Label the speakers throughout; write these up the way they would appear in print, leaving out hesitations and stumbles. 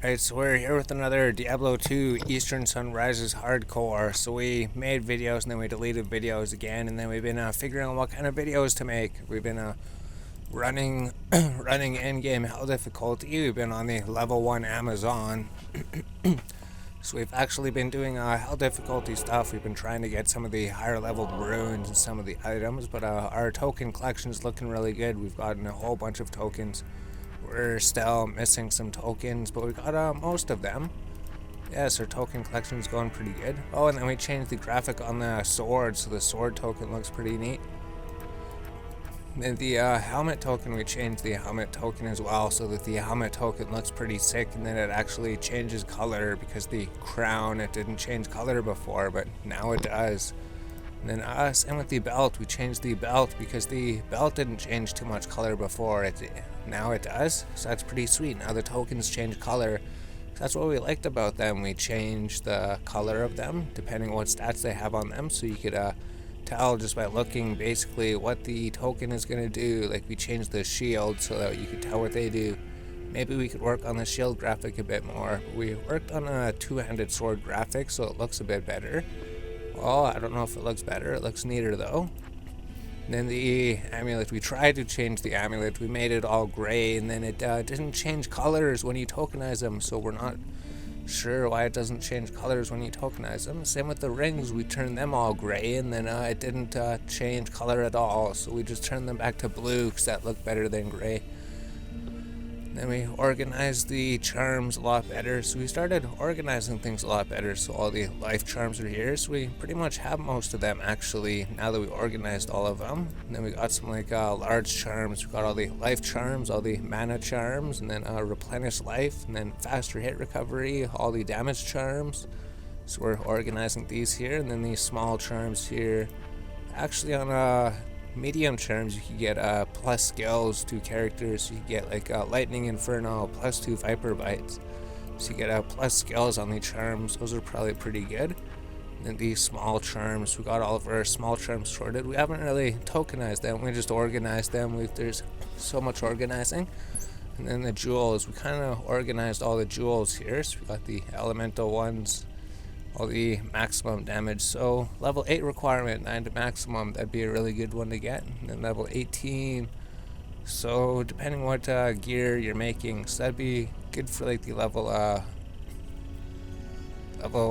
Speaker 1: Alright, so we're here with another Diablo 2 Eastern Sunrises Hardcore. So we made videos and then we deleted videos again, and then we've been figuring out what kind of videos to make. We've been running running in-game hell difficulty. We've been on the level 1 Amazon. So we've actually been doing hell difficulty stuff. We've been trying to get some of the higher leveled runes and some of the items, but our token collection is looking really good. We've gotten a whole bunch of tokens. We're still missing some tokens, but we got most of them. Yes, our token collection is going pretty good. Oh, and then we changed the graphic on the sword, so the sword token looks pretty neat. Then the helmet token, we changed the helmet token as well, so that the helmet token looks pretty sick, and then it actually changes color, because the crown, it didn't change color before, but now it does. And then same with the belt. We changed the belt because the belt didn't change too much color before. Now it does, so that's pretty sweet. Now the tokens change color. That's what we liked about them. We changed the color of them depending on what stats they have on them, so you could tell just by looking basically what the token is going to do. Like, we changed the shield so that you could tell what they do. Maybe we could work on the shield graphic a bit more. We worked on a two-handed sword graphic, so it looks a bit better. Well, I don't know if it looks better. It looks neater though. And then the amulet, we tried to change the amulet. We made it all gray, and then it didn't change colors when you tokenize them, so we're not sure why it doesn't change colors when you tokenize them. Same with the rings. We turned them all gray, and then it didn't change color at all, so we just turned them back to blue because that looked better than gray. Then we organized the charms a lot better, so we started organizing things a lot better. So all the life charms are here, so we pretty much have most of them actually now that we organized all of them. And then we got some like large charms. We got all the life charms, all the mana charms, and then replenish life, and then faster hit recovery, all the damage charms. So we're organizing these here, and then these small charms here. Actually on medium charms, you can get plus skills to characters. You can get like Lightning Inferno, plus 2 Viper Bites. So you get plus skills on the charms. Those are probably pretty good. And then these small charms, we got all of our small charms sorted. We haven't really tokenized them, we just organized them. There's so much organizing. And then the jewels, we kind of organized all the jewels here. So we got the elemental ones, all the maximum damage. So level 8 requirement, 9 to maximum, that'd be a really good one to get. And then level 18, so depending what gear you're making, so that'd be good for like the level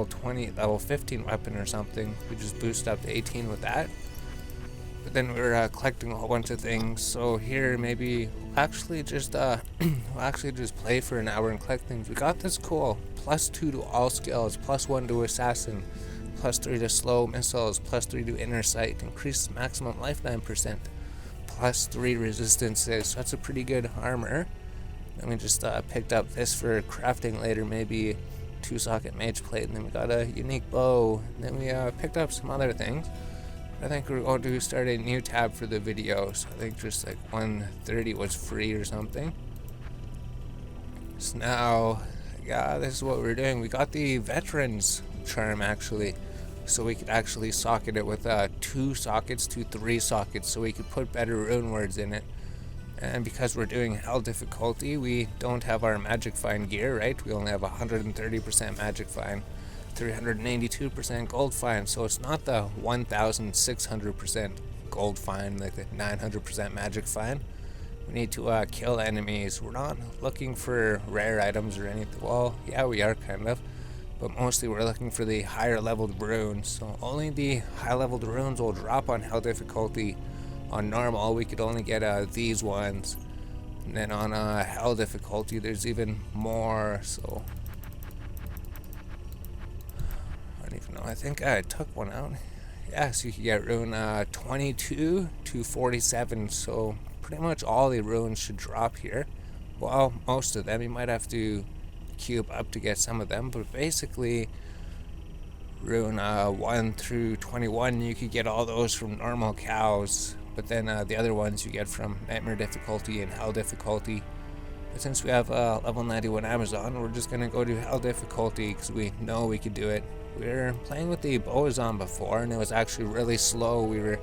Speaker 1: 20, level 15 weapon or something. We just boost up to 18 with that. But then we're collecting a whole bunch of things. So here maybe we'll actually just play for an hour and collect things. We got this cool plus 2 to all skills, plus 1 to assassin, plus 3 to slow missiles, plus 3 to inner sight, increases maximum lifetime %, plus 3 resistances. So that's a pretty good armor. Then we just picked up this for crafting later, maybe 2-socket mage plate, and then we got a unique bow. And then we picked up some other things. I think we're going to start a new tab for the video, so I think just like 130 was free or something. So now, yeah, this is what we're doing. We got the veterans charm actually, so we could actually socket it with 2 sockets to 3 sockets, so we could put better rune words in it. And because we're doing hell difficulty, we don't have our magic find gear, right? We only have 130% magic find, 382% gold find, so it's not the 1600% gold find, like the 900% magic find. We need to kill enemies. We're not looking for rare items or anything. Well, yeah, we are kind of, but mostly we're looking for the higher leveled runes. So only the high leveled runes will drop on hell difficulty. On normal, we could only get these ones, and then on hell difficulty, there's even more. So I don't even know. I think I took one out. Yeah, so you can get rune 22 to 47. So pretty much all the runes should drop here. Well, most of them. You might have to cube up to get some of them, but basically rune 1 through 21, you could get all those from normal cows, but then the other ones you get from nightmare difficulty and hell difficulty. But since we have level 91 Amazon, we're just gonna go to hell difficulty because we know we could do it. We were playing with the Boazon before, and it was actually really slow. We were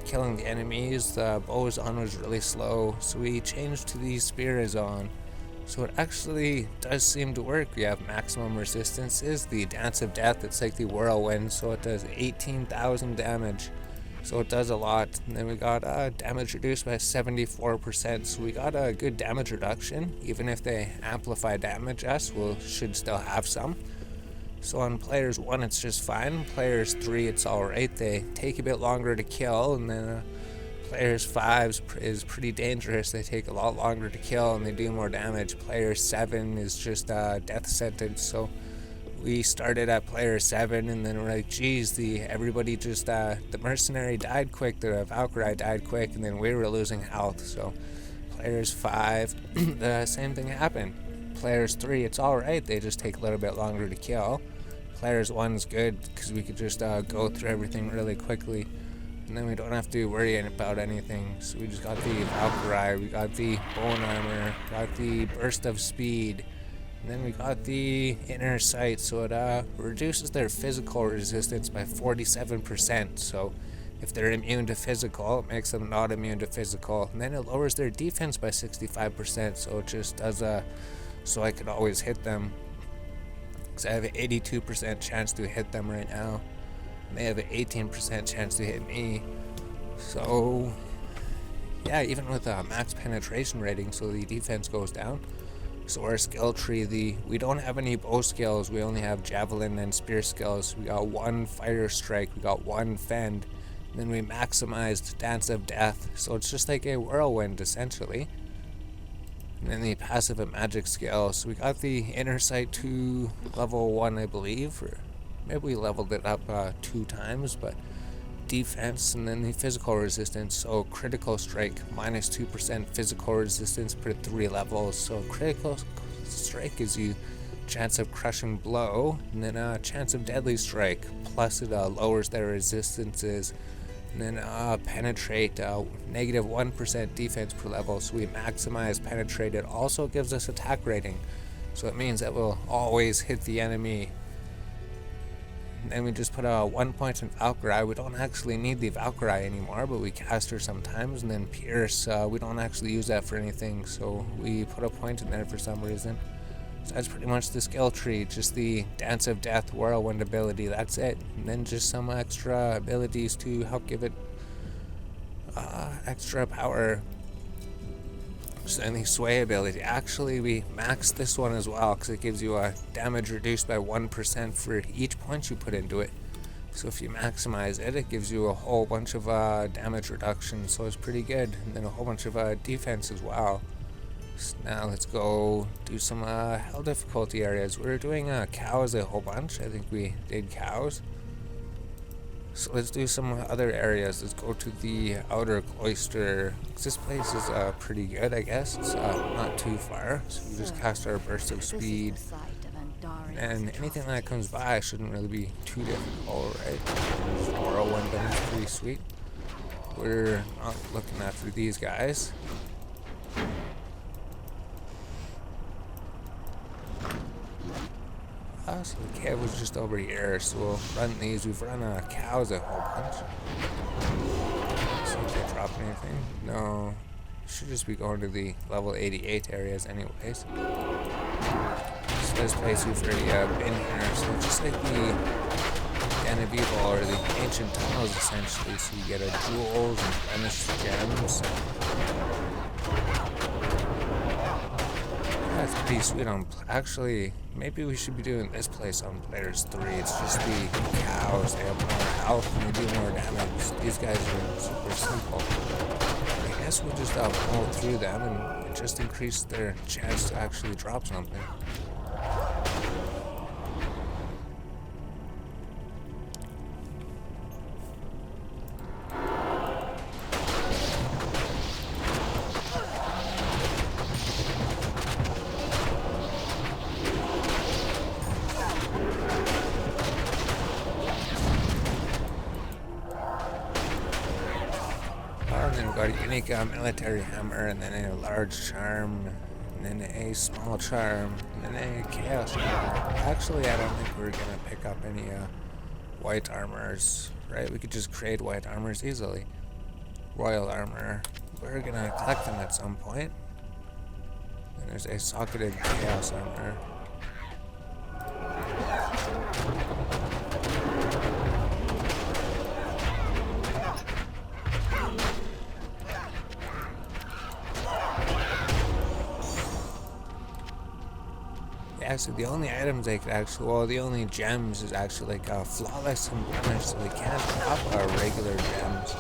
Speaker 1: killing the enemies. The Boazon was really slow, so we changed to the Spirazon. So it actually does seem to work. We have maximum resistances, the Dance of Death, it's like the Whirlwind, so it does 18,000 damage. So it does a lot. And then we got damage reduced by 74%, so we got a good damage reduction. Even if they amplify damage us, should still have some. So on players 1 it's just fine, players 3 it's alright, they take a bit longer to kill, and then players 5 is pretty dangerous, they take a lot longer to kill and they do more damage. Player 7 is just death sentence, so we started at player 7 and then we're like, geez, everybody just, the mercenary died quick, the Valkyrie died quick, and then we were losing health. So players 5, the same thing happened. Players 3, it's alright, they just take a little bit longer to kill. Players 1's good because we could just go through everything really quickly, and then we don't have to worry about anything. So we just got the Valkyrie, we got the bone armor, got the burst of speed, and then we got the inner sight, so it reduces their physical resistance by 47%. So if they're immune to physical, it makes them not immune to physical, and then it lowers their defense by 65%, so it just does so I could always hit them, because I have an 82% chance to hit them right now, and they have an 18% chance to hit me. So yeah, even with a max penetration rating, so the defense goes down. So our skill tree, we don't have any bow skills, we only have javelin and spear skills. We got 1 fire strike, we got 1 fend, and then we maximized Dance of Death, so it's just like a whirlwind essentially. And then the passive and magic skill, so we got the inner sight to level 1 I believe, or maybe we leveled it up 2 times, but defense, and then the physical resistance, so critical strike minus 2% physical resistance per 3 levels. So critical strike gives you chance of crushing blow, and then a chance of deadly strike, plus it lowers their resistances. And then penetrate, negative 1% defense per level, so we maximize penetrate. It also gives us attack rating, so it means that we'll always hit the enemy. And then we just put 1 point in Valkyrie. We don't actually need the Valkyrie anymore, but we cast her sometimes. And then Pierce, we don't actually use that for anything, so we put a point in there for some reason. So that's pretty much the skill tree, just the Dance of Death Whirlwind ability, that's it. And then just some extra abilities to help give it extra power. So then the Sway ability, actually we maxed this one as well, because it gives you a damage reduced by 1% for each point you put into it. So if you maximize it, it gives you a whole bunch of damage reduction, so it's pretty good. And then a whole bunch of defense as well. So now let's go do some hell difficulty areas. We're doing cows a whole bunch. I think we did cows. So let's do some other areas. Let's go to the outer cloister. This place is pretty good, I guess. It's not too far. So we just cast our burst of speed. And anything that comes by shouldn't really be too difficult, right? Whirlwind is pretty sweet. We're not looking after these guys. So the cave was just over here, so we'll run these. We've run cows a whole bunch. See if they drop anything. No, should just be going to the level 88 areas anyways. So this place we've already been here, so it's just like the Den of Evil, or the ancient tunnels essentially. So you get jewels and blemished gems. That's pretty sweet. Actually, maybe we should be doing this place on players 3. It's just the cows. They have more health and they do more damage. These guys are super simple. I guess we'll just pull through them and it just increase their chance to actually drop something. And then we've got a unique military hammer, and then a large charm, and then a small charm, and then a chaos charm. Actually, I don't think we're gonna pick up any white armors, right? We could just create white armors easily. Royal armor, we're gonna collect them at some point. There's a socketed chaos armor. Yeah, so the only items they could actually, well, the only gems is actually like flawless and blemished, so they can't drop our regular gems.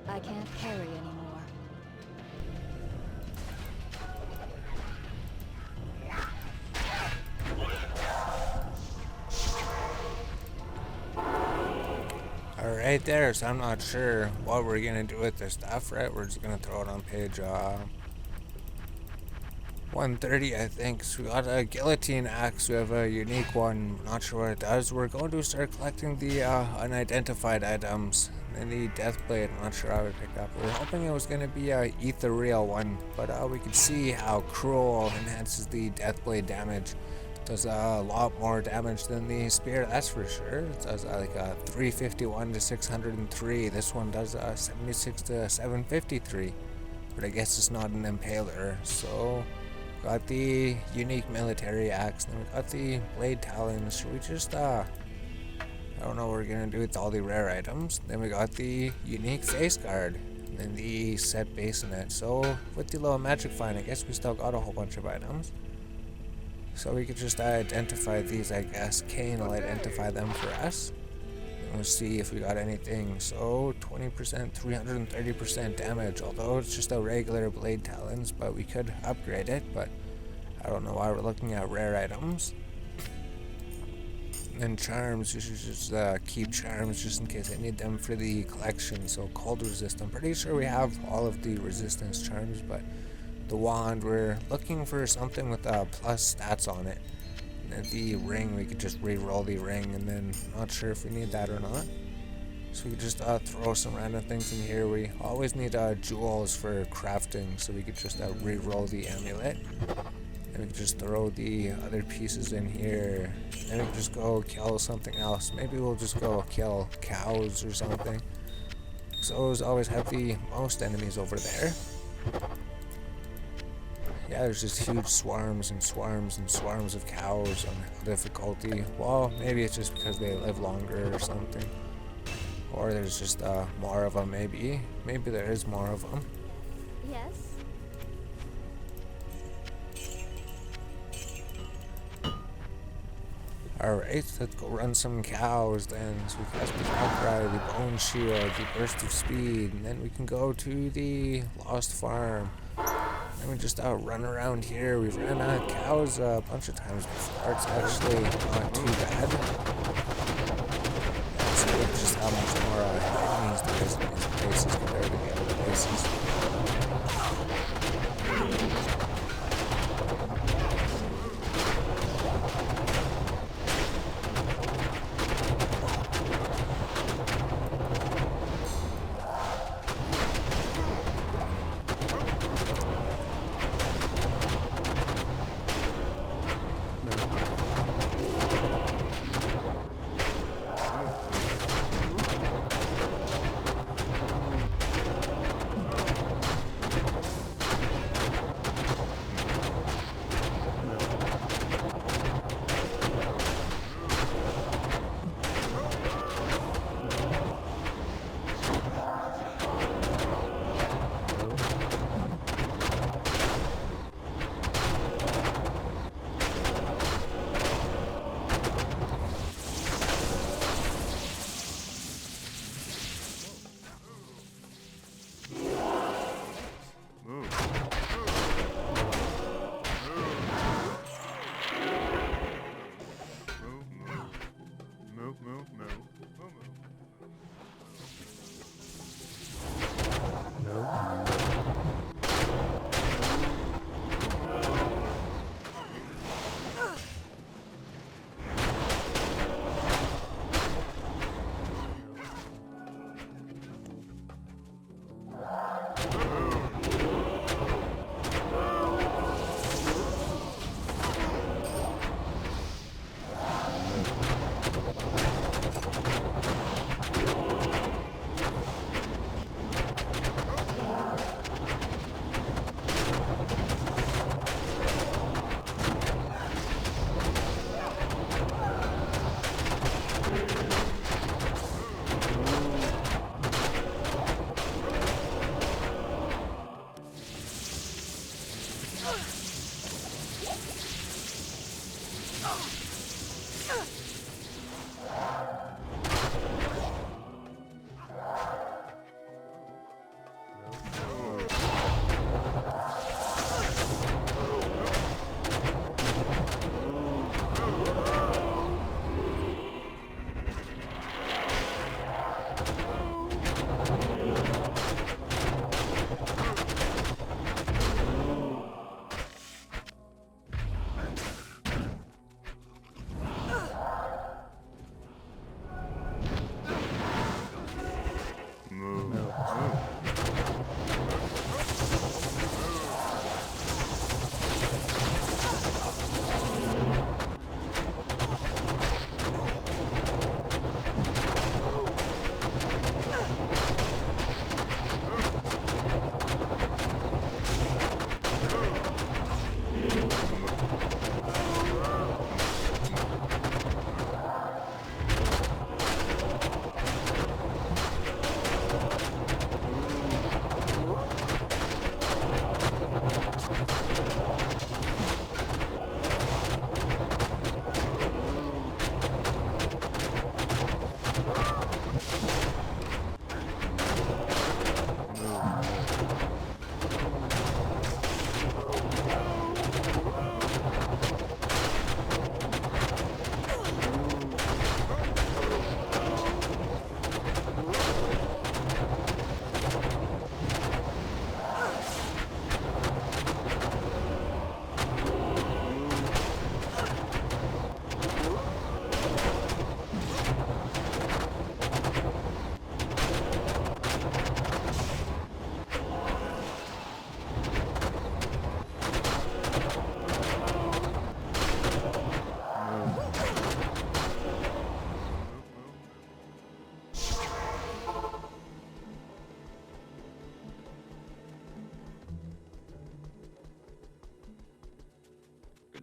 Speaker 2: I can't carry anymore.
Speaker 1: right there, so I'm not sure what we're gonna do with this stuff, right? We're just gonna throw it on page 130, I think. So we got a guillotine axe. We have a unique one. Not sure what it does. We're going to start collecting the unidentified items. And the death blade, I'm not sure how we picked up. We were hoping it was going to be a ethereal one, but we could see how cruel enhances the death blade damage. Does a lot more damage than the spear, that's for sure. It does like 351 to 603. This one does 76 to 753. But I guess it's not an impaler, so got the unique military axe, then we got the blade talons. Should we just I don't know what we're gonna do with all the rare items. Then we got the unique face guard, and then the set bassinet. So with the little magic find, I guess we still got a whole bunch of items. So we could just identify these, I guess. Kane will identify them for us. And we'll see if we got anything. So 20%, 330% damage, although it's just a regular blade talons, but we could upgrade it, but I don't know why we're looking at rare items. And charms, you should just keep charms just in case I need them for the collection. So cold resist, I'm pretty sure we have all of the resistance charms, but the wand, we're looking for something with plus stats on it. And then the ring, we could just re-roll the ring, and then not sure if we need that or not. So we could just throw some random things in here. We always need jewels for crafting, so we could just re-roll the amulet. And we could just throw the other pieces in here. And we could just go kill something else. Maybe we'll just go kill cows or something. So those always have the most enemies over there. Yeah, there's just huge swarms and swarms and swarms of cows on difficulty. Well, maybe it's just because they live longer or something. Or there's just more of them, maybe. Maybe there is more of them.
Speaker 2: Yes.
Speaker 1: Alright, let's go run some cows then. So we got the outcry, the bone shield, the burst of speed, and then we can go to the lost farm. And we just run around here. We've ran cows a bunch of times before. It's actually not too bad. So it's just how much more enemies there is in these places compared to the other places.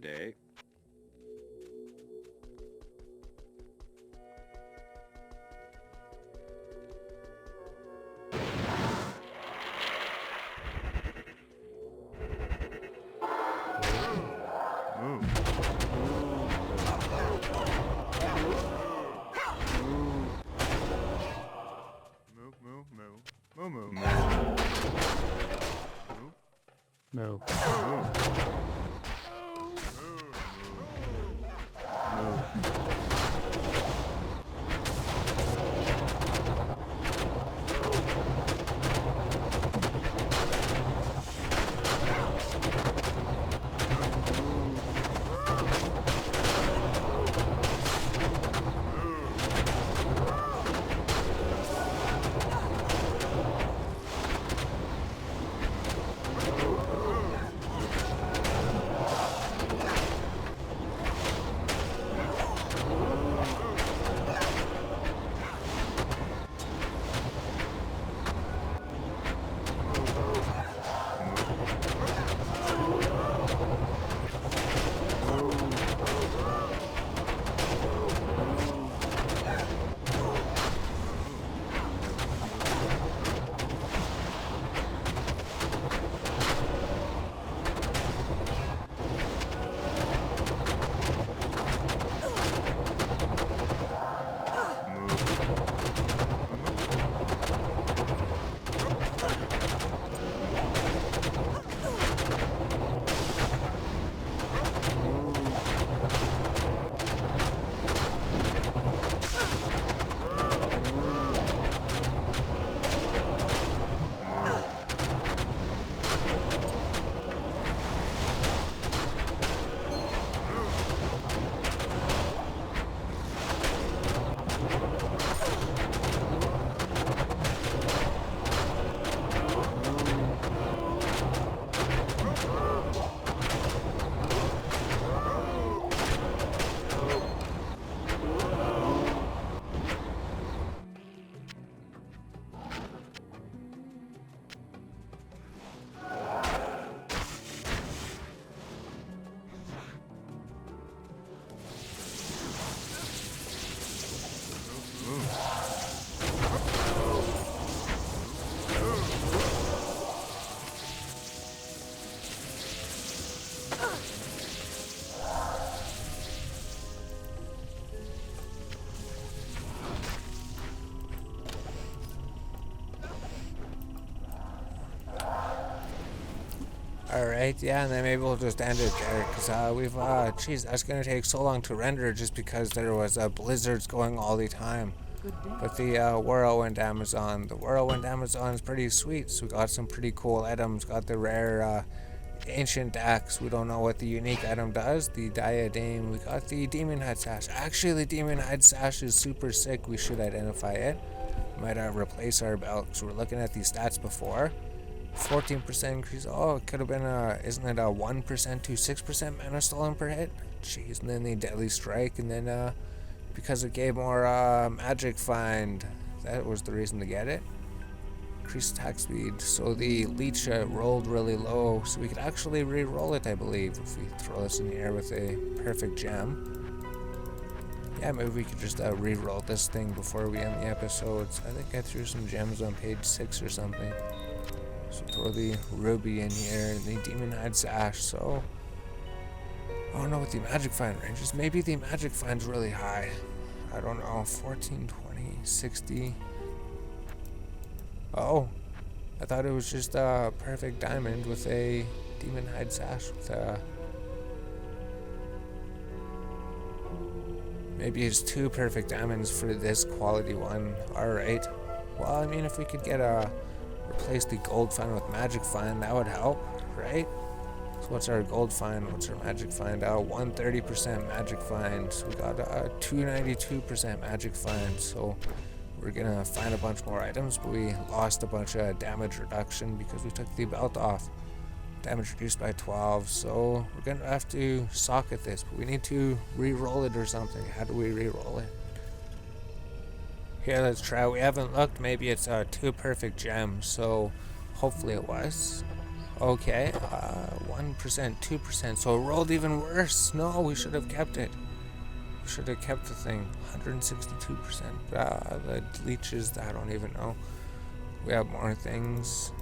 Speaker 3: today.
Speaker 4: Move.
Speaker 1: Alright, yeah, and then maybe we'll just end it there, because geez, that's gonna take so long to render just because there was blizzards going all the time. But the Whirlwind Amazon, is pretty sweet, so we got some pretty cool items, got the rare ancient axe, we don't know what the unique item does, the diadem, we got the demon head sash. Actually, the demon head sash is super sick, we should identify it. Might replace our belt, because we're looking at these stats before. 14% increase. Oh, it could have been isn't it a 1% to 6% mana stolen per hit? Jeez, and then the deadly strike, and then because it gave more magic find, that was the reason to get it. Increased attack speed. So the leech rolled really low, so we could actually re-roll it, I believe, if we throw this in the air with a perfect gem. Yeah, maybe we could just re-roll this thing before we end the episodes. I think I threw some gems on page 6 or something. So throw the ruby in here and the demon hide sash. So I don't know what the magic find range is. Maybe the magic find's really high. I don't know. 14, 20, 60. Oh, I thought it was just a perfect diamond with a demon hide sash with maybe it's 2 perfect diamonds for this quality one. Alright. Well, I mean, if we could get replace the gold find with magic find, that would help, right? So what's our gold find? What's our magic find? 130% magic find. So we got 292% magic find. So we're gonna find a bunch more items, but we lost a bunch of damage reduction because we took the belt off. Damage reduced by 12. So we're gonna have to socket this, but we need to re-roll it or something. How do we re-roll it? Here, let's try. We haven't looked. Maybe it's 2 perfect gems, so hopefully it was. Okay, 1%, 2%, so it rolled even worse. No, we should have kept it. We should have kept the thing. 162%. The leeches, I don't even know. We have more things.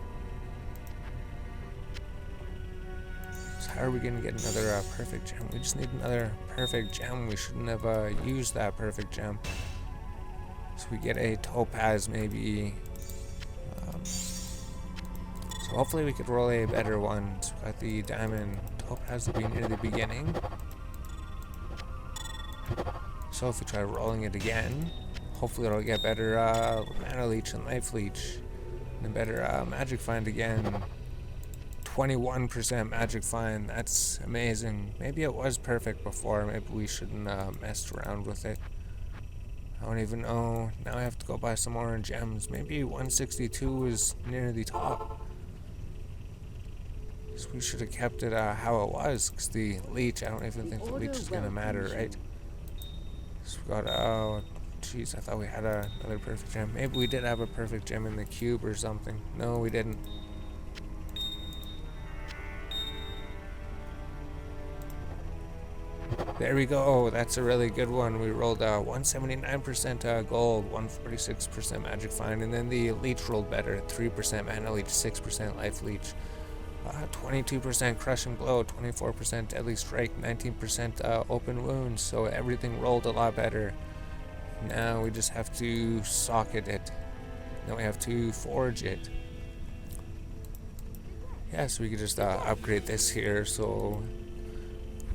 Speaker 1: So how are we gonna get another perfect gem? We just need another perfect gem. We shouldn't have used that perfect gem. So we get a topaz maybe. So hopefully we could roll a better one. So we got the diamond topaz will be near the beginning. So if we try rolling it again, hopefully it'll get better mana leech and life leech. And a better magic find again. 21% magic find, that's amazing. Maybe it was perfect before, maybe we shouldn't messed around with it. I don't even know. Now I have to go buy some more gems. Maybe 162 is near the top. So we should have kept it how it was, because the leech, I don't even think the leech is going to matter, right? So we got, oh, jeez, I thought we had another perfect gem. Maybe we did have a perfect gem in the cube or something. No, we didn't. There we go. That's a really good one. We rolled 179% gold, 146% magic find, and then the leech rolled better. 3% mana leech, 6% life leech, 22% crushing blow, 24% deadly strike, 19% open wounds. So everything rolled a lot better. Now we just have to socket it. Now we have to forge it. Yeah, so we could just upgrade this here. So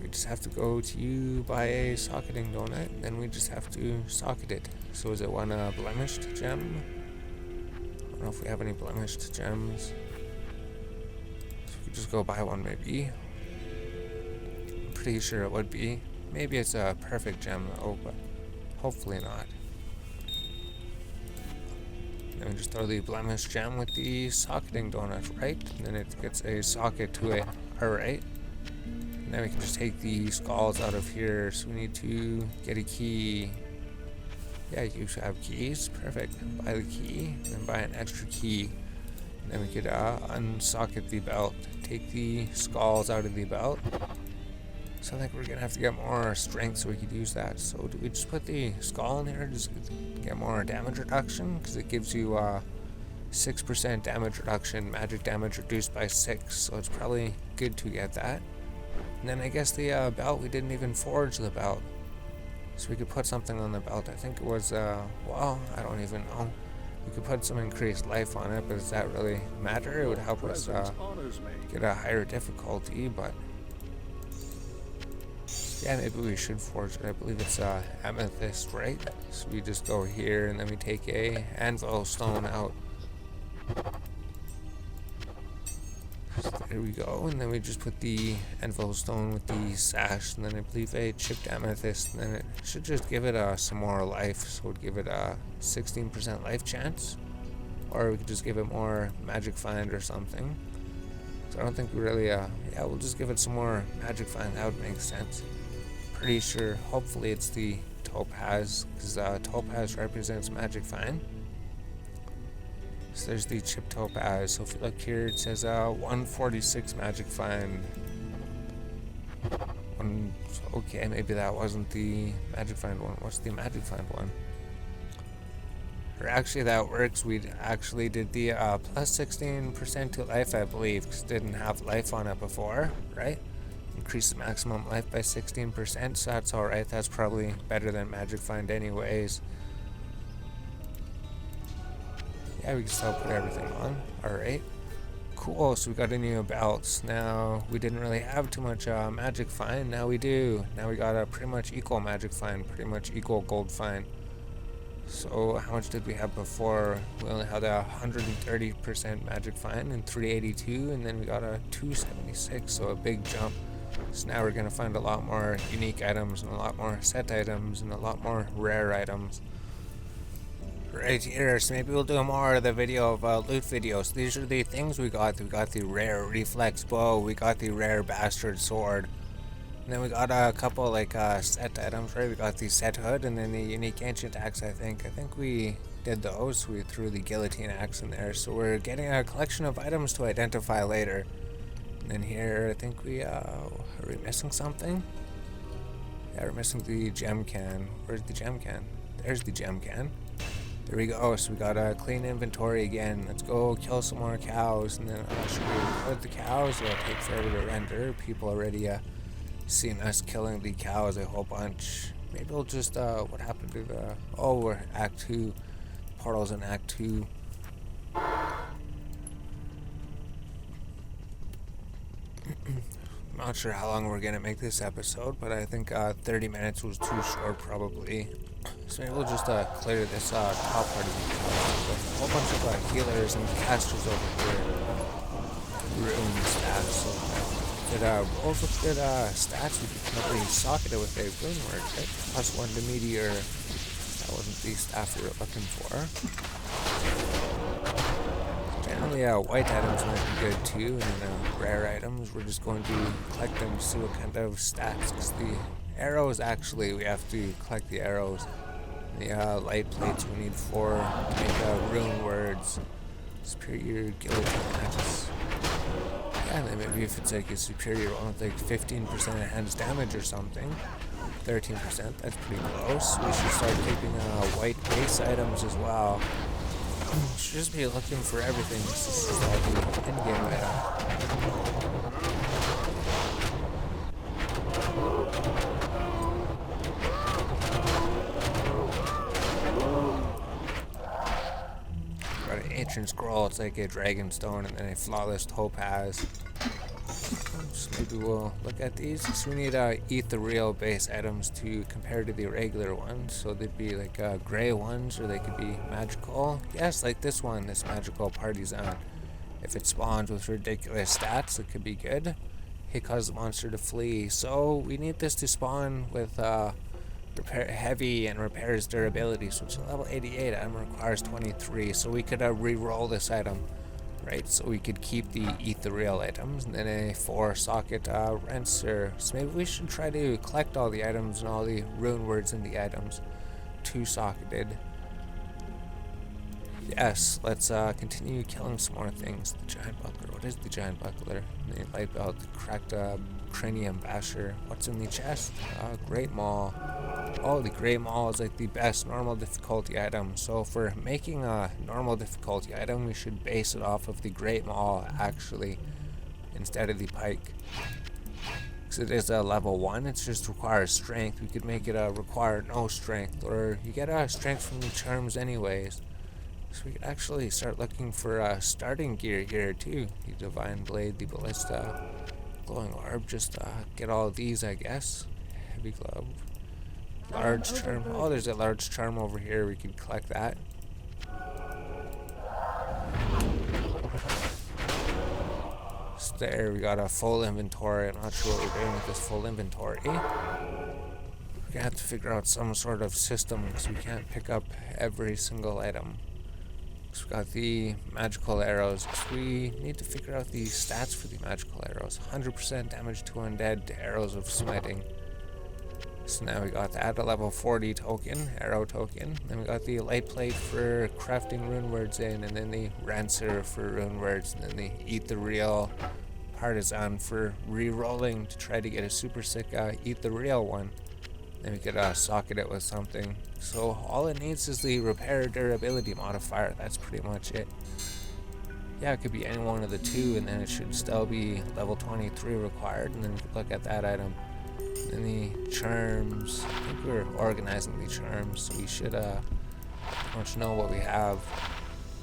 Speaker 1: we just have to go to you, buy a socketing donut, and then we just have to socket it. So is it one blemished gem? I don't know if we have any blemished gems. So we could just go buy one maybe. I'm pretty sure it would be. Maybe it's a perfect gem though, but hopefully not. Then we just throw the blemished gem with the socketing donut, right? And then it gets a socket to it, alright? Now we can just take the skulls out of here. So we need to get a key. Yeah, you should have keys. Perfect. Buy the key, then buy an extra key. And then we could unsocket the belt. Take the skulls out of the belt. So I think we're gonna have to get more strength so we could use that. So do we just put the skull in here just get more damage reduction? Because it gives you 6% damage reduction, magic damage reduced by 6. So it's probably good to get that. And then I guess the belt, we didn't even forge the belt. So we could put something on the belt. I think it was, well, I don't even know. We could put some increased life on it, but does that really matter? It would help us get a higher difficulty, but yeah, maybe we should forge it. I believe it's amethyst, right? So we just go here and then we take a anvil stone out. So there we go, and then we just put the anvil stone with the sash, and then I believe a chipped amethyst, and then it should just give it some more life. So it would give it a 16% life chance, or we could just give it more magic find or something. So I don't think we really, yeah, we'll just give it some more magic find. That would make sense. Pretty sure, hopefully it's the topaz, because topaz represents magic find. So there's the chip topaz. So if you look here, it says 146 magic find. Okay, maybe that wasn't the magic find one. What's the magic find one? Or actually that works. We actually did the plus 16% to life, I believe, because it didn't have life on it before, right? Increase the maximum life by 16%, so that's alright. That's probably better than magic find anyways. Yeah, we can still put everything on. Alright. Cool, so we got a new belt. Now, we didn't really have too much magic find. Now we do. Now we got a pretty much equal magic find, pretty much equal gold find. So, how much did we have before? We only had a 130% magic find and 382, and then we got a 276, so a big jump. So now we're going to find a lot more unique items and a lot more set items and a lot more rare items. Right here, so maybe we'll do more of the video of loot videos. These are the things we got. We got the rare reflex bow, we got the rare bastard sword, and then we got a couple like set items, right? We got the set hood and then the unique ancient axe, I think we did those. We threw the guillotine axe in there, so we're getting a collection of items to identify later. And then here, I think are we missing something? Yeah, we're missing the gem can. Where's the gem can? There's the gem can. There we go. So we got a clean inventory again. Let's go kill some more cows, and then should we record the cows? It'll take forever to render. People already seen us killing the cows a whole bunch. Maybe we'll just what happened to the? Oh, we're Act 2. Portals in Act 2. I'm not sure how long we're gonna make this episode, but I think 30 minutes was too short probably. So maybe we'll just clear this top part of the a whole bunch of healers and casters over here. Ruin stats. So if it rolls with good stats, we can probably socket it with a rune word, right? +1 to meteor. That wasn't the staff we were looking for. Generally, white items might be good too, and rare items, we're just going to collect them to see what kind of stats, because the arrows, actually, we have to collect the arrows. The light plates we need 4 to make rune words. Superior guillotine axe. Yeah, and then maybe if it's like a superior one with like 15% enhanced damage or something. 13%, that's pretty close. We should start keeping white base items as well. Should just be looking for everything. This is all the in-game item. Got an ancient scroll. It's like a dragon stone, and then a flawless topaz. So maybe we'll look at these. So we need ethereal base items to compare to the regular ones. So they'd be like gray ones, or they could be magical. Yes, like this one, this magical partisan. If it spawns with ridiculous stats, it could be good. It causes the monster to flee. So we need this to spawn with repair heavy and repairs durability. So it's a level 88 item, requires 23. So we could re-roll this item. Right, so we could keep the ethereal items, and then a 4 socket rinser. So maybe we should try to collect all the items and all the rune words in the items. 2 socketed. Yes, let's continue killing some more things. The giant buckler. What is the giant buckler? The light belt, the cracked cranium basher. What's in the chest? Great maul. Oh, the Great Maul is like the best normal difficulty item. So if we're making a normal difficulty item, we should base it off of the Great Maul, actually, instead of the pike. Because it is a level 1, it just requires strength. We could make it require no strength, or you get strength from the charms anyways. So we could actually start looking for starting gear here too. The Divine Blade, the Ballista, Glowing Orb, just get all of these, I guess. Heavy Glove. Large charm. Oh, there's a large charm over here. We could collect that. So there, we got a full inventory. I'm not sure what we're doing with this full inventory. We're gonna have to figure out some sort of system, because we can't pick up every single item. So we got the magical arrows. So we need to figure out the stats for the magical arrows. 100% damage to undead, arrows of smiting. So now we got that, a level 40 token, arrow token. Then we got the light plate for crafting rune words in, and then the rancer for rune words, and then the ethereal partisan for re-rolling to try to get a super sick ethereal one. Then we could socket it with something. So all it needs is the repair durability modifier. That's pretty much it. Yeah, it could be any one of the 2, and then it should still be level 23 required. And then we could look at that item. And the charms, I think we're organizing the charms, so we should pretty much know what we have.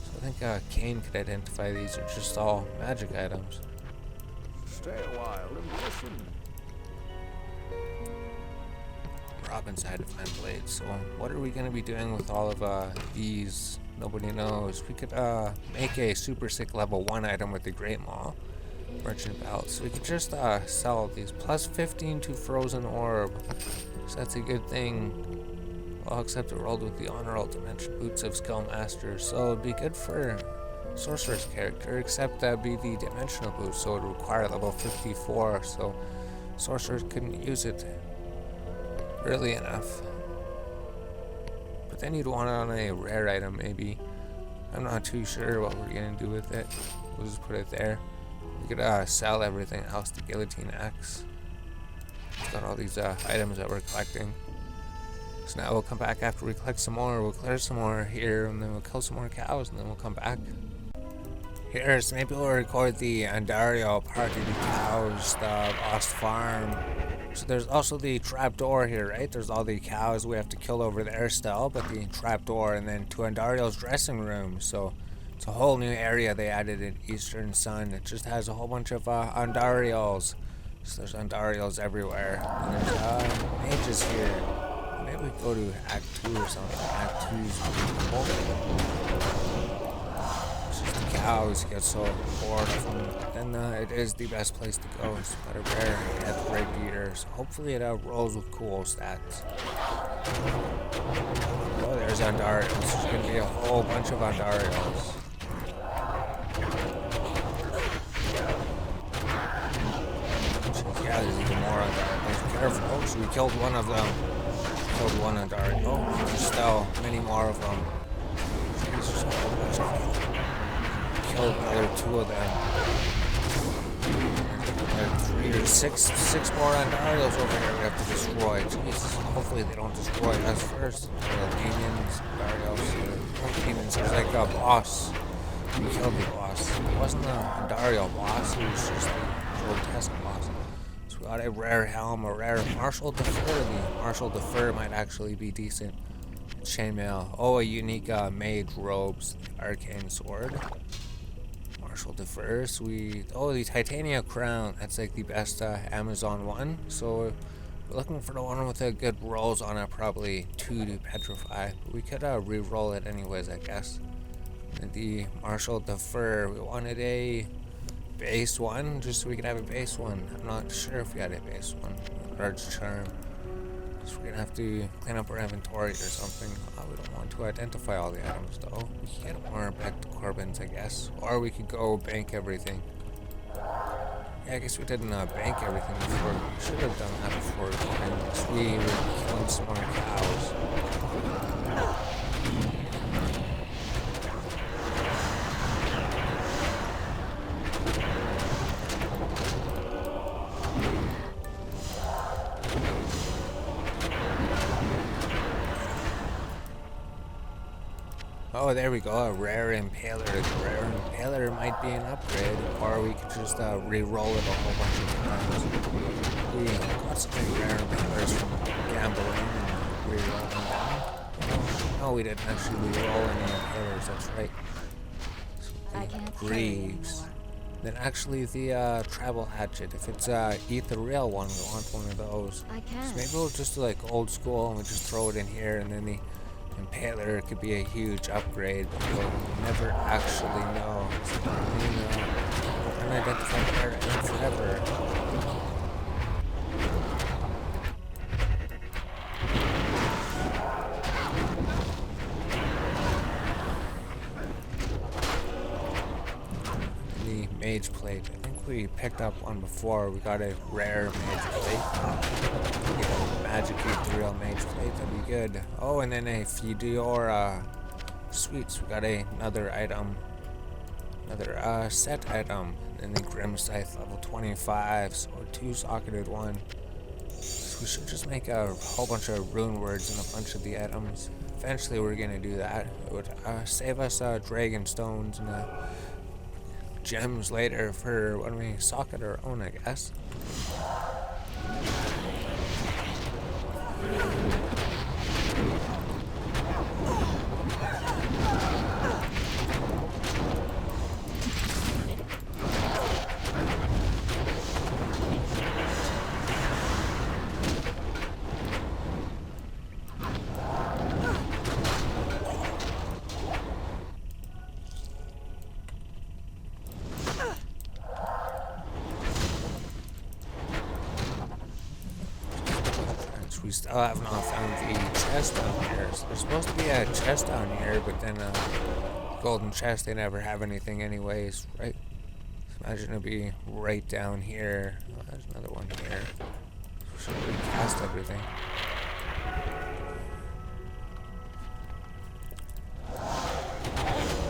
Speaker 1: So I think Kane could identify these are just all magic items.
Speaker 3: Stay a while and listen.
Speaker 1: Robin's had to find blades, so what are we going to be doing with all of these? Nobody knows. We could make a super sick level 1 item with the Great Maul. Merchant belt, so we could just sell these. Plus 15 to frozen orb, so that's a good thing. Well, except it rolled with the honor roll dimension boots of skill master, so it'd be good for sorcerer's character, except that'd be the dimensional boot, so it would require level 54, so sorcerers couldn't use it early enough. But then you'd want it on a rare item maybe. I'm not too sure what we're gonna do with it. We'll just put it there. We could sell everything else. The guillotine axe. It's got all these items that we're collecting. So now we'll come back after we collect some more. We'll clear some more here, and then we'll kill some more cows, and then we'll come back. Here, so maybe we'll record the Andario part of the cows, the lost farm. So there's also the trapdoor here, right? There's all the cows we have to kill over there still, but the trapdoor, and then to Andario's dressing room. So it's a whole new area they added in Eastern Sun. It just has a whole bunch of Andarios. So there's Andarios everywhere. And there's mages here. Maybe we go to Act 2 or something. Act 2's cool. It's just the cows get so bored of them. Then it is the best place to go. It's got a rare death ray beater. So hopefully it rolls with cool stats. Oh, there's Andarios. There's going to be a whole bunch of Andarios. Yeah, there's even more Andarios. Careful. Oh, so we killed one of them. Killed one Andario. Oh, there's still many more of them. Jesus, killed another 2 of them. There are 6 more Andarios over here we have to destroy. Jesus, hopefully they don't destroy us first. Demons, Andarios, demons. There's like a boss. We killed the boss. It wasn't the Andario boss, it was just the grotesque boss. So we got a rare helm, a rare Martial Defer. The Martial Defer might actually be decent. Chainmail. Oh, a unique mage robes. Arcane sword. Martial Defer. Sweet. Oh, the Titania crown. That's like the best Amazon one. So we're looking for the one with the good rolls on it. Probably 2 to petrify. But we could re-roll it anyways, I guess. And the Martial Defer. We wanted a base one, just so we could have a base one. I'm not sure if we had a base one. Large charm. So we're gonna have to clean up our inventory or something. Oh, we don't want to identify all the items though. We could get more back to Corbin's, I guess. Or we could go bank everything. Yeah, I guess we didn't bank everything before. We should have done that before we were killing some more cows. Oh, there we go, a rare impaler. The rare impaler might be an upgrade, or we could just re-roll it a whole bunch of times. We got some rare impalers from gambling and re-rolling them. No, we didn't actually re-roll any impalers, that's right. So Greaves. Then actually the travel hatchet. If it's ethereal one, we want one of those. So maybe we'll just do like old school and we'll just throw it in here, and then the Impaler could be a huge upgrade, but we'll never actually know. Unidentified player in forever. The mage plate. I think we picked up one before. We got a rare mage plate. Get a magic ethereal mage plate, that'd be good. Oh, and then a Fedora sweets. We got another item. Another set item. And the Grim Scythe level 25. So 2 socketed one. So we should just make a whole bunch of rune words and a bunch of the items. Eventually we're gonna do that. It would save us dragon stones and gems later for when we socket our own, I guess. We still have not found the chest down here. So there's supposed to be a chest down here, but then golden chest, they never have anything anyways, right? So imagine it'd be right down here. Oh, there's another one here. Should we cast everything?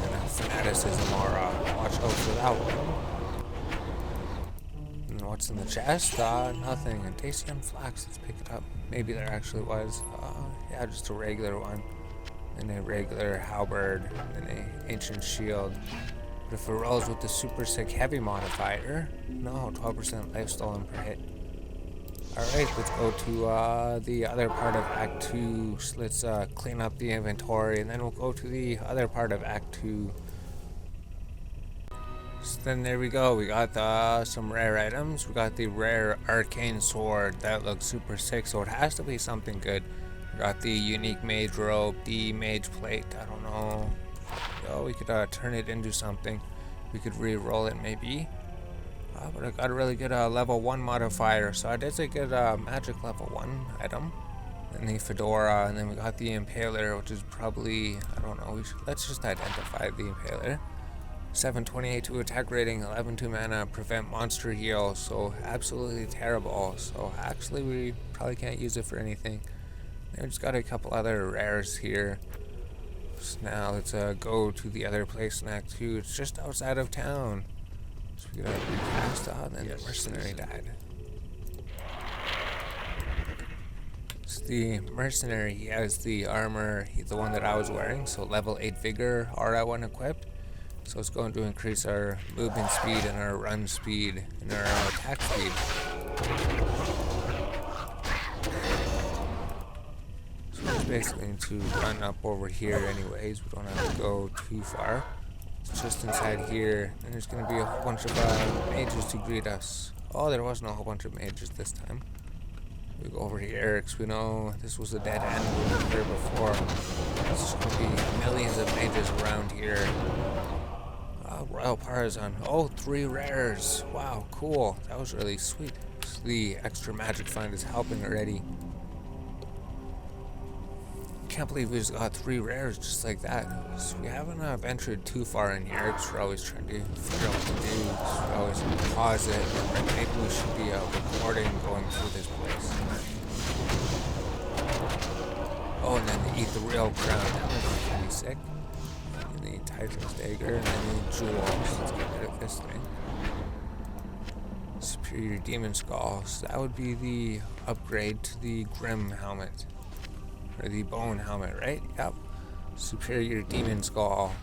Speaker 1: And fanaticism, or watch out for that one. what's in the chest? Nothing. And Dacian flax, let's pick it up. Maybe there actually was. Yeah, just a regular one. And a regular halberd, and an ancient shield. But if it rolls with the super sick heavy modifier, no, 12% life stolen per hit. Alright, let's go to the other part of Act 2. So let's clean up the inventory, and then we'll go to the other part of Act 2. So then there we go, we got some rare items. We got the rare arcane sword, that looks super sick, so it has to be something good. We got the unique mage robe, the mage plate, I don't know. Oh, we could turn it into something. We could re-roll it maybe. But I got a really good level 1 modifier, so I did a good magic level 1 item. And the fedora, and then we got the impaler, which is probably, I don't know, let's just identify the impaler. 728 to attack rating, 11 to mana, prevent monster heal, so absolutely terrible. So actually we probably can't use it for anything. And we just got a couple other rares here. So now let's go to the other place in Act 2. It's just outside of town. So we gotta recast and then the mercenary died. So the mercenary, he has the armor, the one that I was wearing, so level 8 vigor, aura 1 equipped. So it's going to increase our movement speed and our run speed and our attack speed. So it's basically need to run up over here anyways. We don't have to go too far. It's just inside here, and there's going to be a whole bunch of mages to greet us. Oh, there wasn't a whole bunch of mages this time. We go over here because we know this was a dead end we were here before. There's going to be millions of mages around here. Royal Parazon. Oh, 3 rares. Wow, cool. That was really sweet. So the extra magic find is helping already. Can't believe we just got 3 rares just like that. So we haven't ventured too far in here because we're always trying to figure out what to do. So we always pause it. And maybe we should be recording going through this place. Oh, and then eat the real crown. That was pretty sick. The Titan's dagger, and then the jewels. Let's get rid of this thing. Superior demon skull. So that would be the upgrade to the grim helmet. Or the bone helmet, right? Yep. Superior demon skull.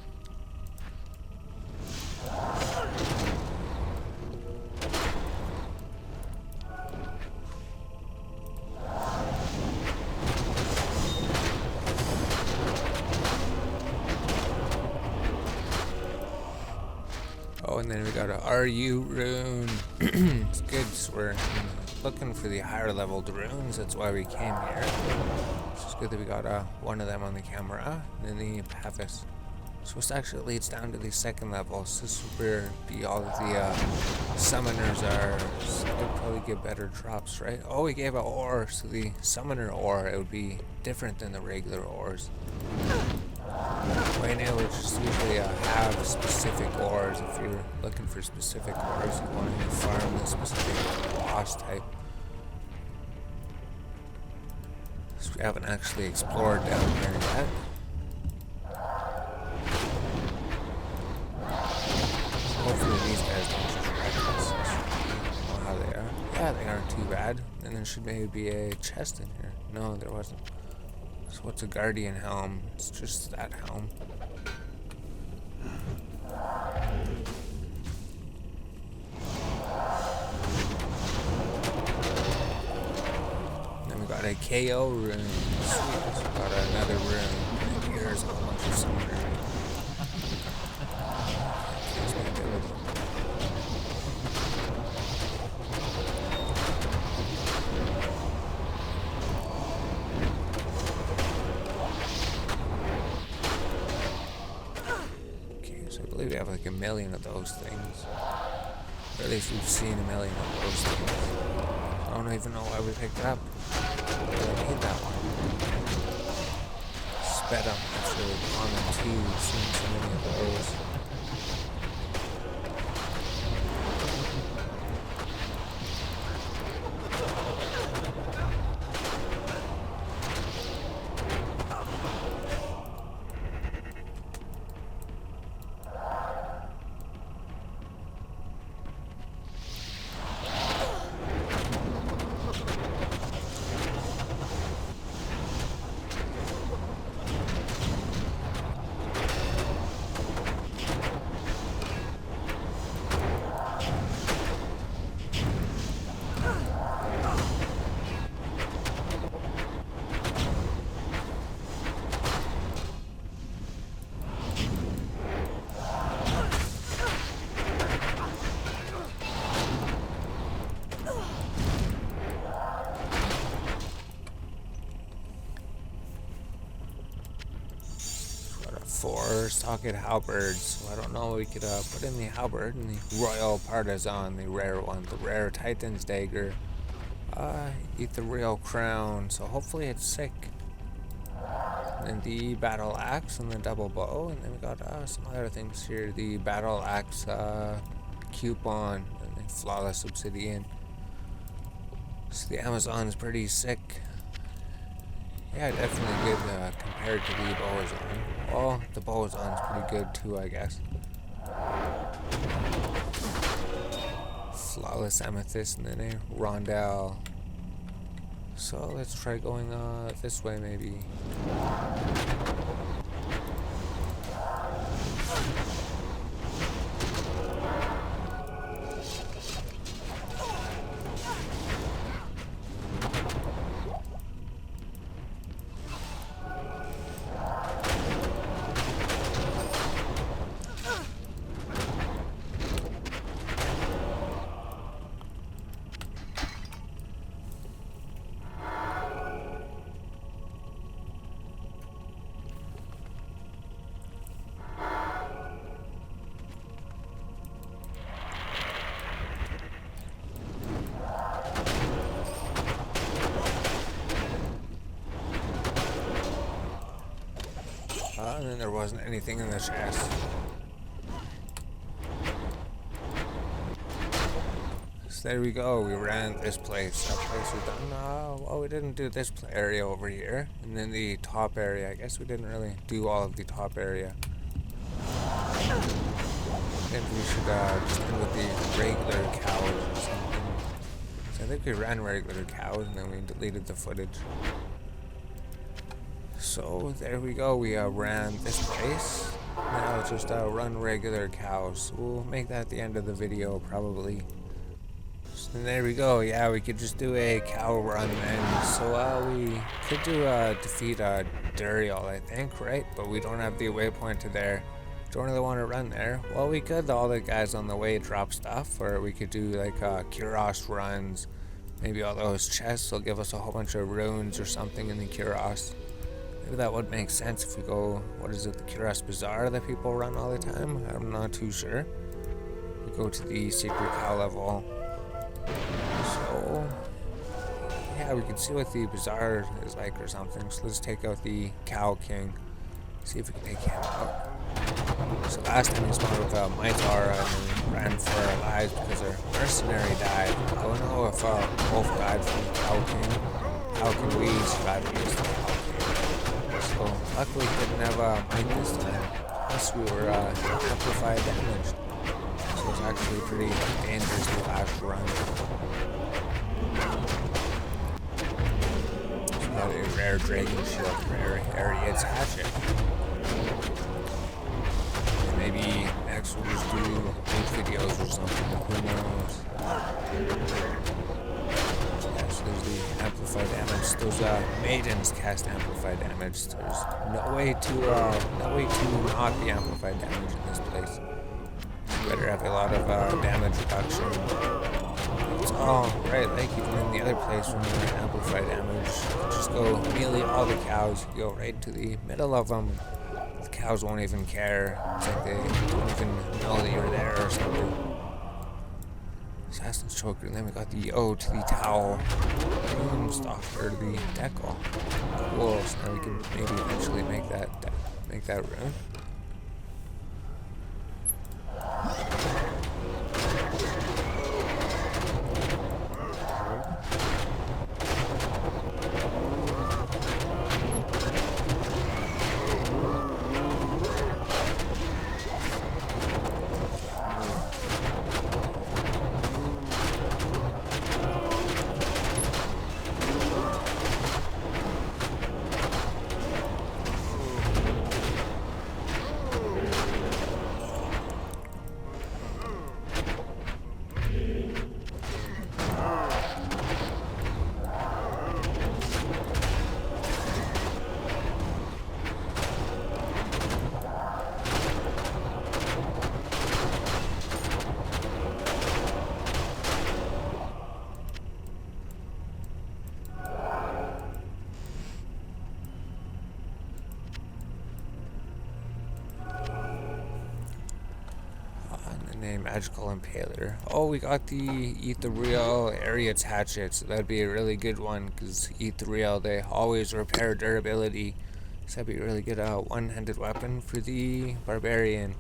Speaker 1: Oh, and then we got a RU rune. It's good, so we're looking for the higher leveled runes. That's why we came here. It's good that we got one of them on the camera. And then the Pathis. So this actually leads down to the 2nd level. So this is where all of the summoners are. So they could probably give better drops, right? Oh, we gave an ore. So the summoner ore, it would be different than the regular ores. Right now, we just usually have specific ores. If you're looking for specific ores, you want to farm the specific boss type. So we haven't actually explored down here yet. So hopefully these guys don't just wreck us. I don't know how they are. Yeah, they aren't too bad. And there should maybe be a chest in here. No, there wasn't. So what's a guardian helm? It's just that helm. Then we got a KO rune. Sweet. So we got another rune. And here's a whole bunch of summoner. I believe we have like a million of those things. Or at least we've seen a million of those things. I don't even know why we picked it up. I really need that one. Sped up, that's really common too. We've seen so many of those. 4 socket halberds. So I don't know, we could put in the halberd and the royal partisan, the rare one, the rare titan's dagger, ethereal crown, so hopefully it's sick. And the battle axe and the double bow, and then we got some other things here, the battle axe coupon and the flawless obsidian. So the Amazon's pretty sick. Yeah, definitely good compared to the Boazon. Well, the Boazon's pretty good too, I guess. Flawless amethyst and then a rondelle. So let's try going this way maybe. And then there wasn't anything in the chest. So there we go, we ran this place. That place was done. Well, we didn't do this area over here. And then the top area, I guess we didn't really do all of the top area. Maybe we should just end with the regular cows or something. So I think we ran regular cows and then we deleted the footage. So there we go, we ran this place. Now let's just run regular cows. We'll make that the end of the video probably. So there we go, yeah, we could just do a cow run then. So we could do defeat Duriel, I think, right? But we don't have the waypoint to there. Don't really want to run there. Well, we could, all the guys on the way drop stuff, or we could do like Kuros runs. Maybe all those chests will give us a whole bunch of runes or something in the Kuros. Maybe that would make sense if we go, what is it, the Kuros Bazaar that people run all the time? I'm not too sure. We go to the secret cow level. So, yeah, we can see what the bazaar is like or something. So let's take out the Cow King. See if we can take him out. So last time we spawned with Mythar and we ran for our lives because our mercenary died. I don't know if Wolf died from the Cow King. How can we survive against the Cow King? So luckily we didn't have Mike this time. Plus we were amplified damaged. So it's actually pretty dangerous the last run. So got a rare dragon shield, rare Ariad's hatchet. And maybe next we'll just do 8 videos or something, who knows. Yeah, so there's the amplified damage. Those maidens cast amplified damage. There's no way to not be amplified damage in this place. Better have a lot of damage reduction. It's all right, like even in the other place when you amplify damage, just go nearly all the cows, you go right to the middle of them. The cows won't even care. It's like they don't even know that you're there or something. Assassin's Choker, and then we got the O to the Towel. Stalker to the Decal. Cool, so now we can maybe eventually make that rune. a magical impaler. Oh, we got the ethereal Ariat's hatchet, so that'd be a really good one, because ethereal, they always repair durability. So that'd be a really good one-handed weapon for the barbarian.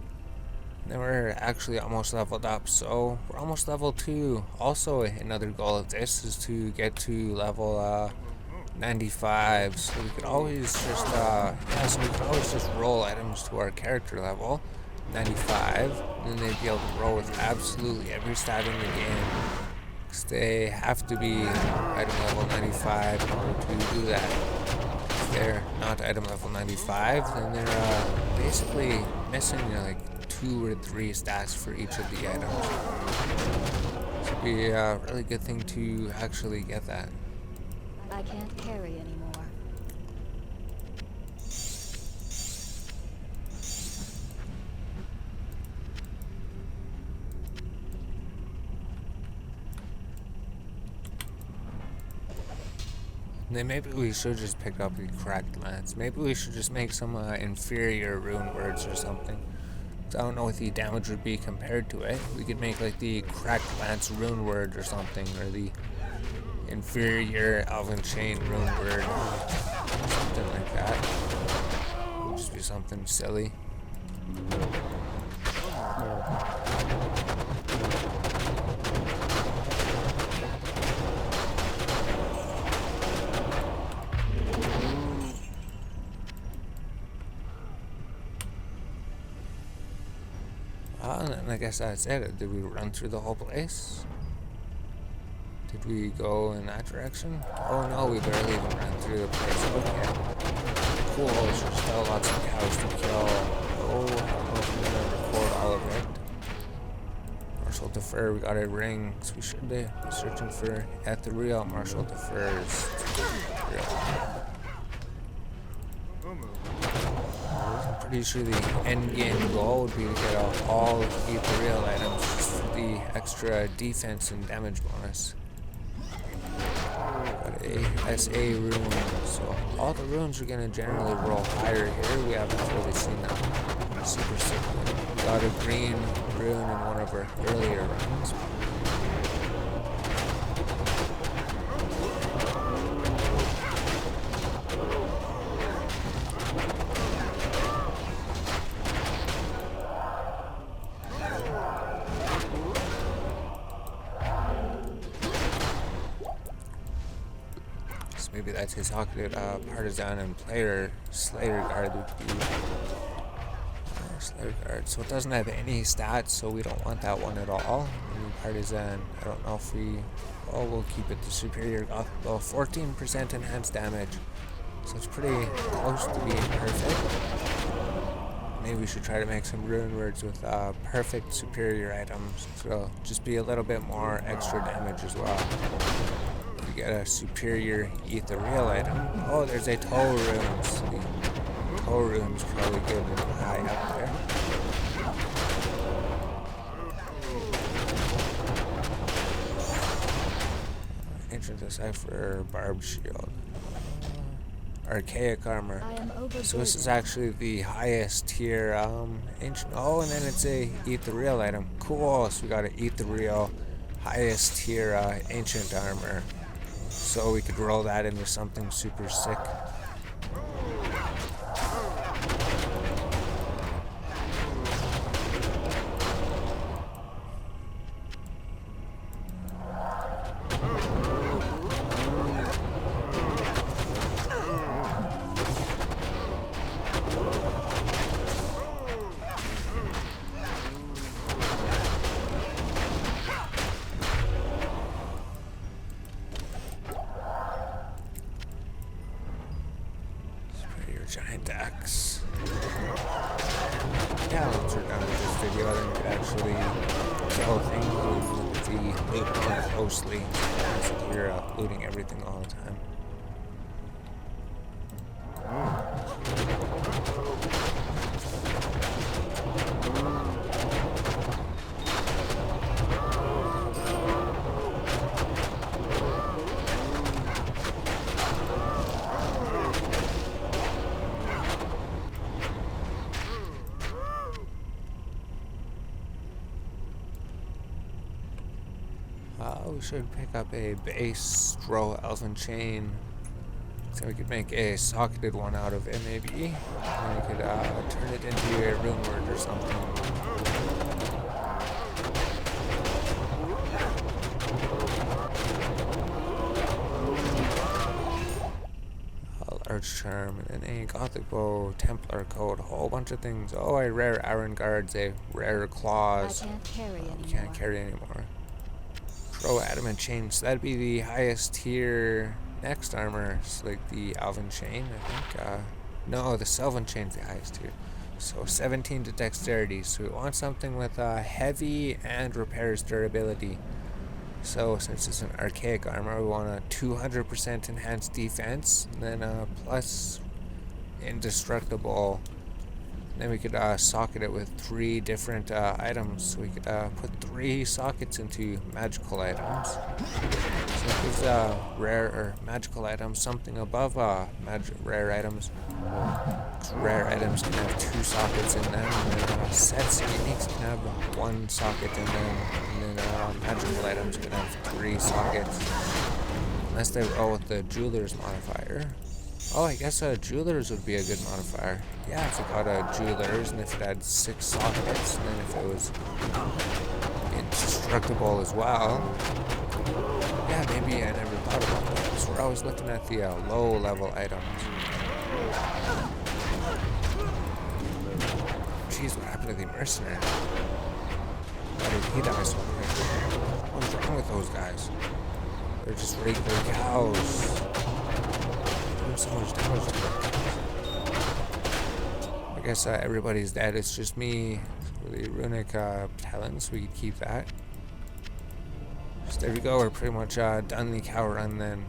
Speaker 1: And then we're actually almost leveled up, so we're almost level 2. Also, another goal of this is to get to level 95, so we could always just roll items to our character level 95, and then they'd be able to roll with absolutely every stat in the game, because they have to be item level 95 in order to do that. If they're not item level 95, then they're basically missing like 2 or 3 stats for each of the items. This would be a really good thing to actually get that.
Speaker 2: I can't carry anymore.
Speaker 1: Then maybe we should just pick up the cracked lance. Maybe we should just make some inferior rune words or something. I don't know what the damage would be compared to it. We could make like the cracked lance rune word or something, or the inferior elven chain rune word, something like that. It would just be something silly. And I guess that's it. Did we run through the whole place? Did we go in that direction? Oh no, we barely even ran through the place. Okay. Cool, there's still lots of cows to kill. Oh, I don't know if we're gonna record all of it. Marshal Defer, we got a ring, so we should be searching for ethereal Marshal Defers. I'm pretty sure the end game goal would be to get all ethereal items just for the extra defense and damage bonus. Got a SA rune, so all the runes are gonna generally roll higher here. We haven't really seen that super sick one. We got a green rune in one of our earlier runs. Maybe that's his Hawkwood Partisan and Player Slayer Guard would be Slayer Guard. So it doesn't have any stats, so we don't want that one at all. Maybe Partisan, I don't know if we'll keep it to Superior Goth. Well, 14% enhanced damage. So it's pretty close to being perfect. Maybe we should try to make some rune words with perfect superior items. So just be a little bit more extra damage as well. Get a superior ethereal item. Oh, there's a toe rune. The toe rune's probably good and high up there. Ancient Decipher, Barbed Shield. Archaic Armor. So this is actually the highest tier ancient. Oh, and then it's a ethereal item. Cool. So we got an ethereal highest tier ancient armor. So we could roll that into something super sick. Giant axe. Yeah, once we're done with this video, then we could actually kill things and look at the loot more closely. So you're looting everything all the time. We should pick up a base row elven chain. So we could make a socketed one out of it, maybe. And we could turn it into a rune word or something. A large charm, and then a gothic bow, Templar coat, a whole bunch of things. Oh, a rare iron guards, a rare
Speaker 2: I
Speaker 1: claws.
Speaker 2: can't carry anymore.
Speaker 1: We can't carry anymore. Pro adamant chain, so that'd be the highest tier next armor. It's like the elven chain, I think. No, the Sylvan chain's the highest tier. So 17 to dexterity. So we want something with heavy and repairs durability. So since it's an archaic armor, we want a 200% enhanced defense, and then plus indestructible. Then we could socket it with 3 different items. So we could put 3 sockets into magical items. So it gives rare or magical items something above rare items. Rare items can have 2 sockets in them, and then sets and uniques can have 1 socket in them, and then magical items can have 3 sockets. Unless they roll with the jeweler's modifier. Oh, I guess jewelers would be a good modifier. Yeah, if it got jewelers, and if it had 6 sockets, and then if it was indestructible as well. Yeah, maybe I never thought about that. So we're always looking at the low level items. Jeez, what happened to the mercenary? Why did he die so quick? What's wrong with those guys? They're just regular cows. So much damage to them. I guess everybody's dead. It's just me. So the runic talents, we could keep that. So there we go. We're pretty much done the cow run then.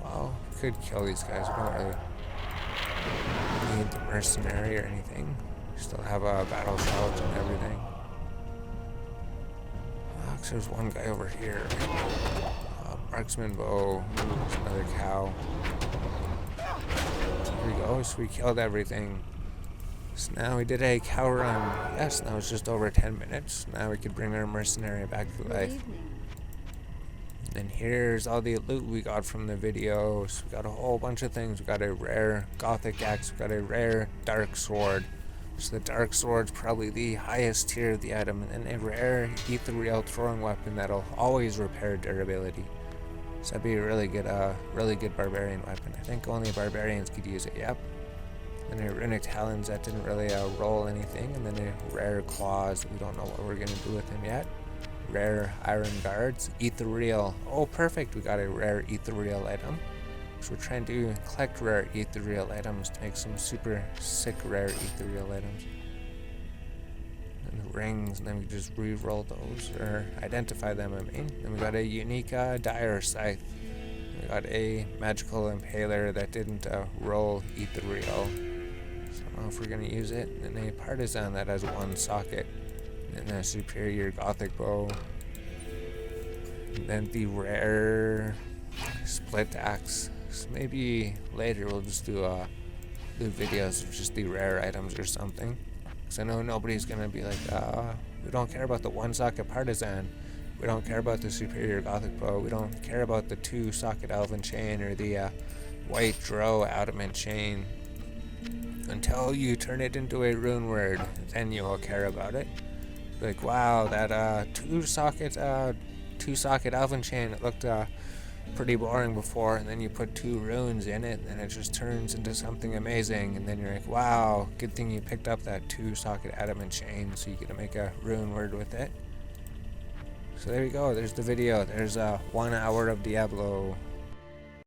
Speaker 1: Well, we could kill these guys. We don't really need the mercenary or anything. We still have a battle shout and everything. So there's one guy over here. Marksman bow. There's another cow. There we go, so we killed everything. So now we did a cow run. Yes, now it's just over 10 minutes. Now we could bring our mercenary back to life. And here's all the loot we got from the video. So we got a whole bunch of things. We got a rare gothic axe. We got a rare dark sword. So the dark sword's probably the highest tier of the item. And then a rare ethereal throwing weapon that'll always repair durability. So that'd be a really good barbarian weapon. I think only barbarians could use it, yep. And a runic talons that didn't really roll anything, and then a rare claws that we don't know what we're gonna do with him yet. Rare iron guards, ethereal. Oh, perfect, we got a rare ethereal item. So we're trying to collect rare ethereal items to make some super sick rare ethereal items. And the rings, and then we just re-roll those, or identify them, I mean. Then we got a unique dire scythe. We got a magical impaler that didn't roll ethereal. So I don't know if we're going to use it. And a partisan that has 1 socket. And a superior gothic bow. And then the rare split axe. So maybe later we'll just do videos of just the rare items or something. Because I know nobody's going to be like, we don't care about the 1 socket partisan. We don't care about the superior gothic bow. We don't care about the 2 socket elven chain or the white drow adamant chain. Until you turn it into a rune word, then you will care about it. Like, wow, that 2 socket elven chain, it looked pretty boring before, and then you put 2 runes in it, and it just turns into something amazing, and then you're like, wow, good thing you picked up that 2 socket adamant chain, so you get to make a rune word with it. So there you go, there's the video. There's 1 hour of Diablo.